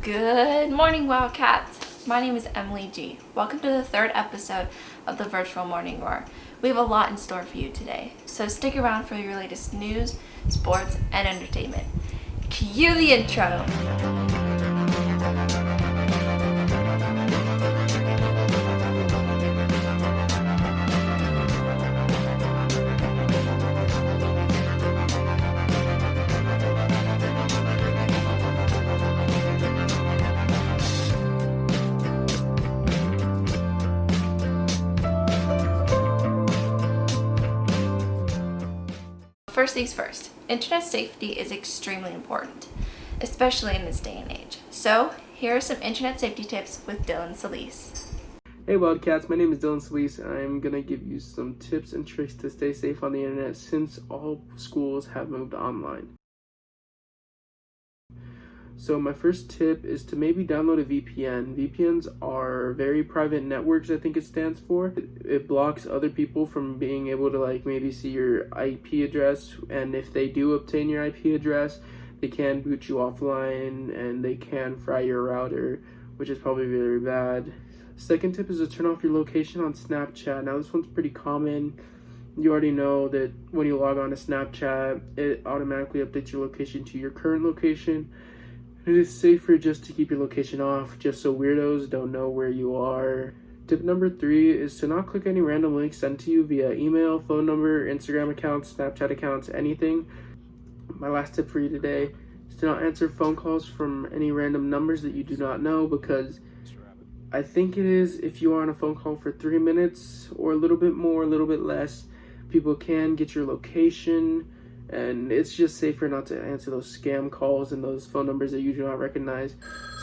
Good morning, Wildcats. My name is Emily G. Welcome to the third episode of the Virtual Morning Roar. We have a lot in store for you today, so stick around for your latest news, sports, and entertainment. Cue the intro. First things first, internet safety is extremely important, especially in this day and age. So, here are some internet safety tips with Dylan Solis. Hey Wildcats, my name is Dylan Solis and I'm going to give you some tips and tricks to stay safe on the internet since all schools have moved online. So my first tip is to maybe download a VPN. VPNs are very private networks, I think it stands for. It blocks other people from being able to maybe see your IP address, and if they do obtain your IP address, they can boot you offline and they can fry your router, which is probably very bad. Second tip is to turn off your location on Snapchat. Now this one's pretty common. You already know that when you log on to Snapchat, it automatically updates your location to your current location. It is safer just to keep your location off, just so weirdos don't know where you are. Tip number 3 is to not click any random links sent to you via email, phone number, Instagram accounts, Snapchat accounts, anything. My last tip for you today is to not answer phone calls from any random numbers that you do not know, because I think it is if you are on a phone call for 3 minutes or a little bit more, a little bit less, people can get your location. And it's just safer not to answer those scam calls and those phone numbers that you do not recognize.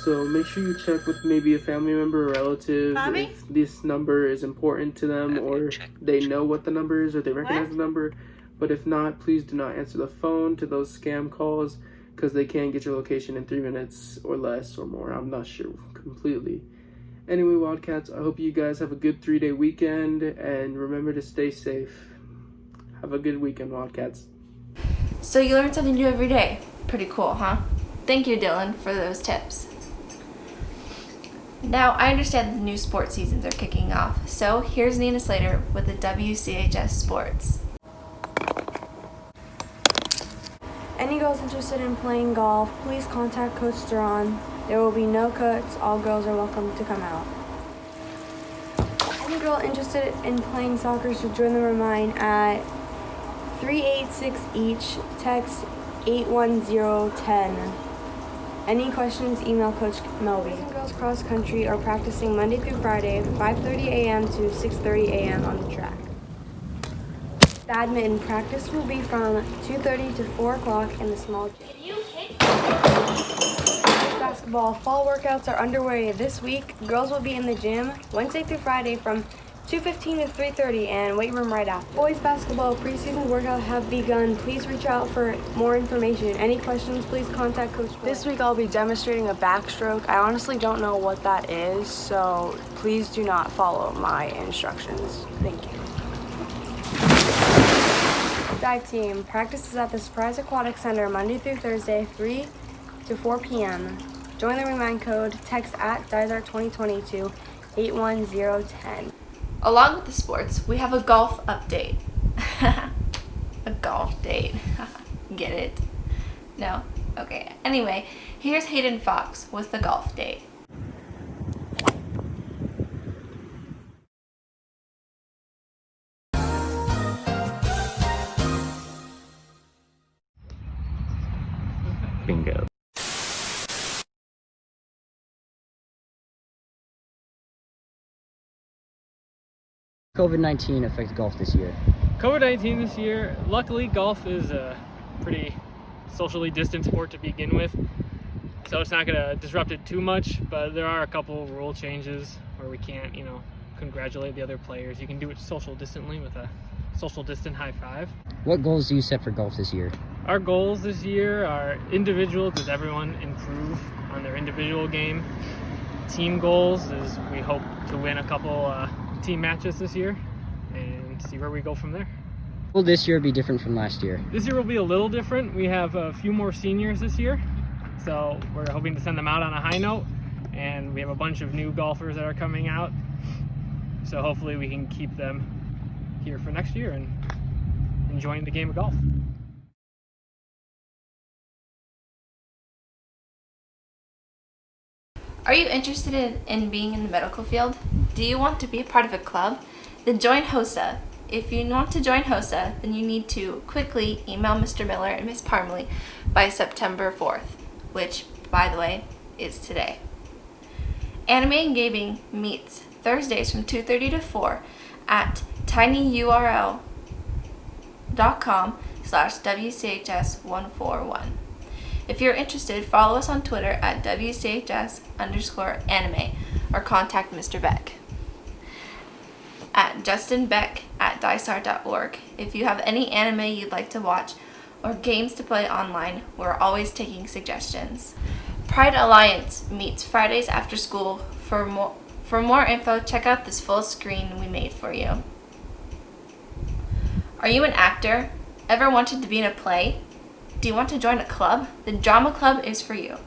So make sure you check with maybe a family member or relative if this number is important to them, or they know what the number is, or they recognize the number. But if not, please do not answer the phone to those scam calls, because they can get your location in 3 minutes or less or more. I'm not sure completely. Anyway, Wildcats, I hope you guys have a good 3-day weekend, and remember to stay safe. Have a good weekend, Wildcats. So you learn something new every day. Pretty cool, huh? Thank you, Dylan, for those tips. Now, I understand the new sports seasons are kicking off, so here's Nina Slater with the WCHS Sports. Any girls interested in playing golf, please contact Coach Duran. There will be no cuts. All girls are welcome to come out. Any girl interested in playing soccer should join the Remind at 386 each, text 81010. Any questions, email Coach Melby. Boys and girls cross country are practicing Monday through Friday, 5:30 a.m. to 6:30 a.m. on the track. Badminton practice will be from 2:30 to 4 o'clock in the small gym. Basketball fall workouts are underway this week. Girls will be in the gym Wednesday through Friday from 2:15 to 3:30 and weight room right after. Boys basketball preseason workouts have begun. Please reach out for more information. Any questions, please contact Coach. This week I'll be demonstrating a backstroke. I honestly don't know what that is, so please do not follow my instructions. Thank you. Dive team practices at the Surprise Aquatic Center Monday through Thursday, 3 to 4 p.m. Join the Remind code. Text at DIZAR2020 to 81010. Along with the sports, we have a golf update. A golf date. Get it? No? Okay. Anyway, here's Hayden Fox with the golf date. Bingo. COVID-19 affect golf this year? COVID-19 this year, luckily golf is a pretty socially distant sport to begin with, so it's not going to disrupt it too much, but there are a couple rule changes where we can't, congratulate the other players. You can do it social distantly with a social distant high five. What goals do you set for golf this year? Our goals this year are individual. Does everyone improve on their individual game? Team goals is we hope to win a couple team matches this year and see where we go from there. Will this year be different from last year? This year will be a little different. We have a few more seniors this year, So we're hoping to send them out on a high note, and we have a bunch of new golfers that are coming out. So hopefully we can keep them here for next year and enjoying the game of golf. Are you interested in being in the medical field? Do you want to be a part of a club? Then join HOSA. If you want to join HOSA, then you need to quickly email Mr. Miller and Ms. Parmley by September 4th, which, by the way, is today. Anime and Gaming meets Thursdays from 2:30 to 4 at tinyurl.com/WCHS141. If you're interested, follow us on Twitter at WCHS_anime or contact Mr. Beck at justinbeck@dysart.org. If you have any anime you'd like to watch or games to play online, we're always taking suggestions. Pride Alliance meets Fridays after school. For more info, check out this full screen we made for you. Are you an actor? Ever wanted to be in a play? Do you want to join a club? The Drama Club is for you.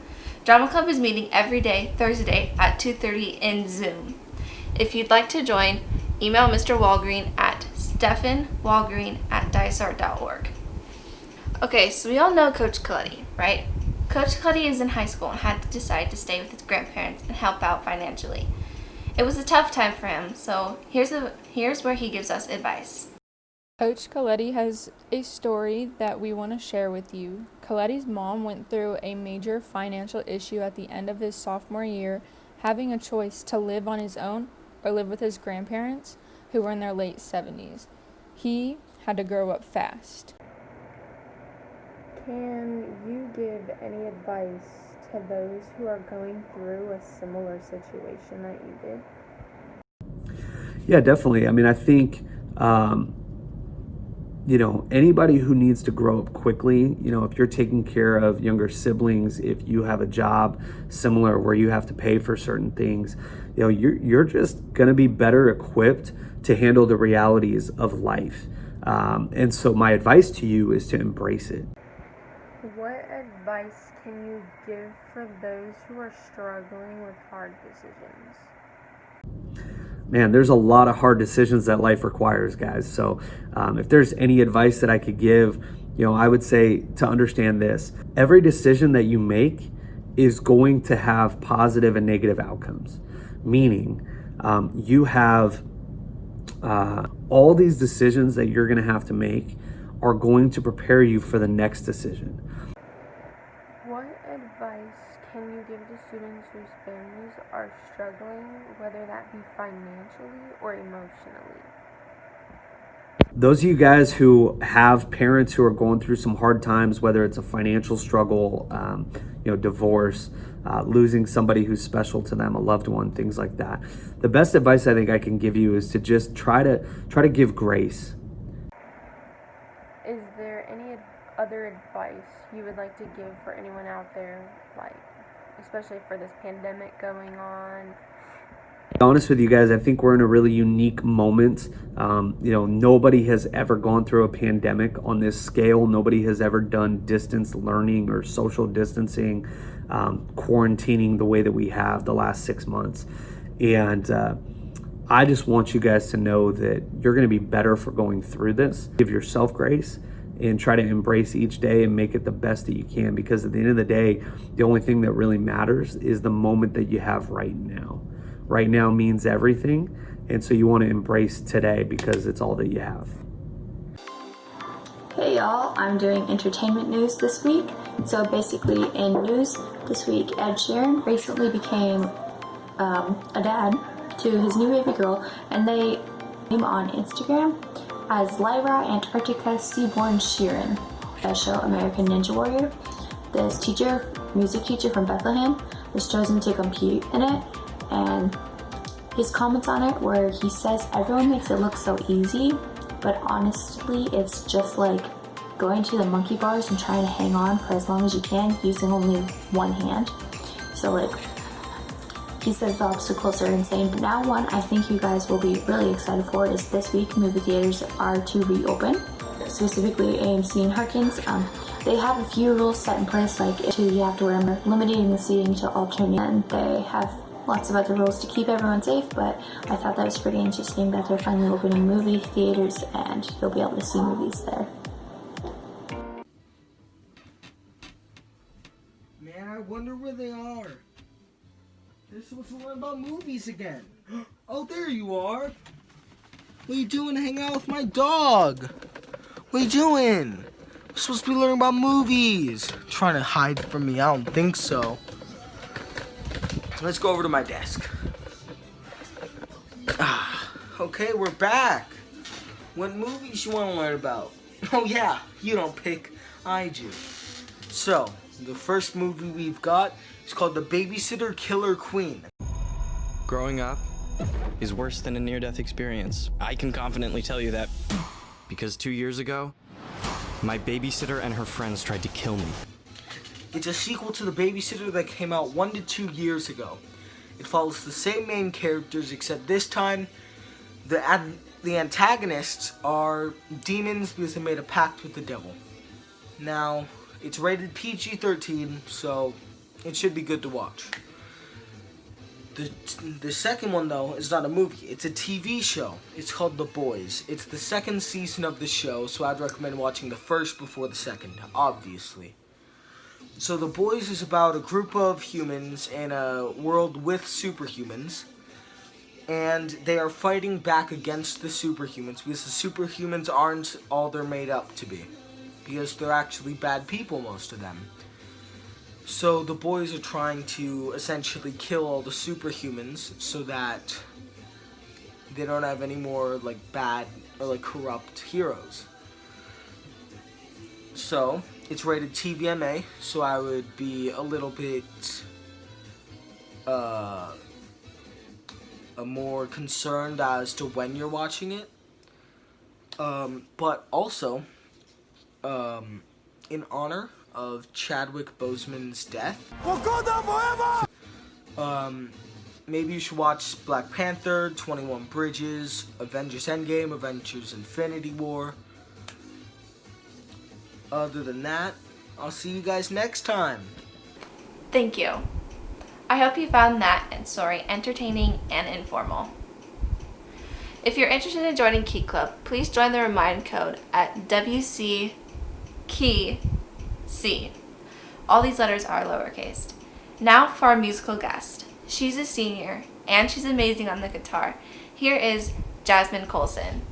Drama Club is meeting every day, Thursday at 2:30 in Zoom. If you'd like to join, email Mr. Walgreen at stefanwalgreen@dysart.org. Okay, so we all know Coach Coletti, right? Coach Coletti is in high school and had to decide to stay with his grandparents and help out financially. It was a tough time for him, so here's where he gives us advice. Coach Coletti has a story that we want to share with you. Coletti's mom went through a major financial issue at the end of his sophomore year, having a choice to live on his own or live with his grandparents, who were in their late 70s. He had to grow up fast. Can you give any advice to those who are going through a similar situation that you did? Yeah, definitely. I mean, I think, anybody who needs to grow up quickly, if you're taking care of younger siblings, if you have a job similar where you have to pay for certain things, you're just going to be better equipped to handle the realities of life. And so my advice to you is to embrace it. What advice can you give for those who are struggling with hard decisions? Man, there's a lot of hard decisions that life requires, guys. So if there's any advice that I could give, I would say to understand this. Every decision that you make is going to have positive and negative outcomes. Meaning, you have all these decisions that you're going to have to make are going to prepare you for the next decision. What advice can you give to students whose families are struggling, whether that be financially or emotionally? Those of you guys who have parents who are going through some hard times, whether it's a financial struggle, divorce, losing somebody who's special to them, a loved one, things like that. The best advice I think I can give you is to just try to give grace. Is there any other advice you would like to give for anyone out there, especially for this pandemic going on? To be honest with you guys, I think we're in a really unique moment. Nobody has ever gone through a pandemic on this scale. Nobody has ever done distance learning or social distancing, quarantining the way that we have the last 6 months. And I just want you guys to know that you're going to be better for going through this. Give yourself grace and try to embrace each day and make it the best that you can, because at the end of the day, the only thing that really matters is the moment that you have right now. Right now means everything, and so you want to embrace today because it's all that you have. Hey y'all, I'm doing entertainment news this week. So basically in news this week, Ed Sheeran recently became a dad to his new baby girl, and they name on Instagram as Lyra Antarctica Seaborn Sheeran. The show American Ninja Warrior. This music teacher from Bethlehem, was chosen to compete in it, and his comments on it where he says everyone makes it look so easy, but honestly it's just like going to the monkey bars and trying to hang on for as long as you can using only one hand. So he says the obstacles are insane, but now one I think you guys will be really excited for is this week movie theaters are to reopen, specifically AMC and Harkins. They have a few rules set in place, like you have to wear them, limiting the seating to alternate, and they have lots of other rules to keep everyone safe, but I thought that was pretty interesting that they're finally opening movie theaters and you'll be able to see movies there. Man, I wonder where they are. They're supposed to learn about movies again. Oh, there you are. What are you doing hanging out with my dog? What are you doing? We're supposed to be learning about movies. Trying to hide from me? I don't think so. Let's go over to my desk. Okay, we're back. What movies you want to learn about? Oh yeah, you don't pick, I do. So, the first movie we've got is called The Babysitter Killer Queen. Growing up is worse than a near-death experience. I can confidently tell you that because 2 years ago, my babysitter and her friends tried to kill me. It's a sequel to The Babysitter that came out 1 to 2 years ago. It follows the same main characters, except this time the antagonists are demons because they made a pact with the devil. Now, it's rated PG-13, so it should be good to watch. The second one, though, is not a movie. It's a TV show. It's called The Boys. It's the second season of the show, so I'd recommend watching the first before the second, obviously. So The Boys is about a group of humans in a world with superhumans, and they are fighting back against the superhumans because the superhumans aren't all they're made up to be, because they're actually bad people, most of them. So the boys are trying to essentially kill all the superhumans so that they don't have any more like bad or like corrupt heroes. So it's rated TVMA, so I would be a little bit more concerned as to when you're watching it. But also, in honor of Chadwick Boseman's death, maybe you should watch Black Panther, 21 Bridges, Avengers Endgame, Avengers Infinity War. Other than that, I'll see you guys next time. Thank you. I hope you found that story entertaining and informal. If you're interested in joining Key Club, please join the remind code at WCKEYC. All these letters are lowercase. Now for our musical guest. She's a senior and she's amazing on the guitar. Here is Jasmine Colson.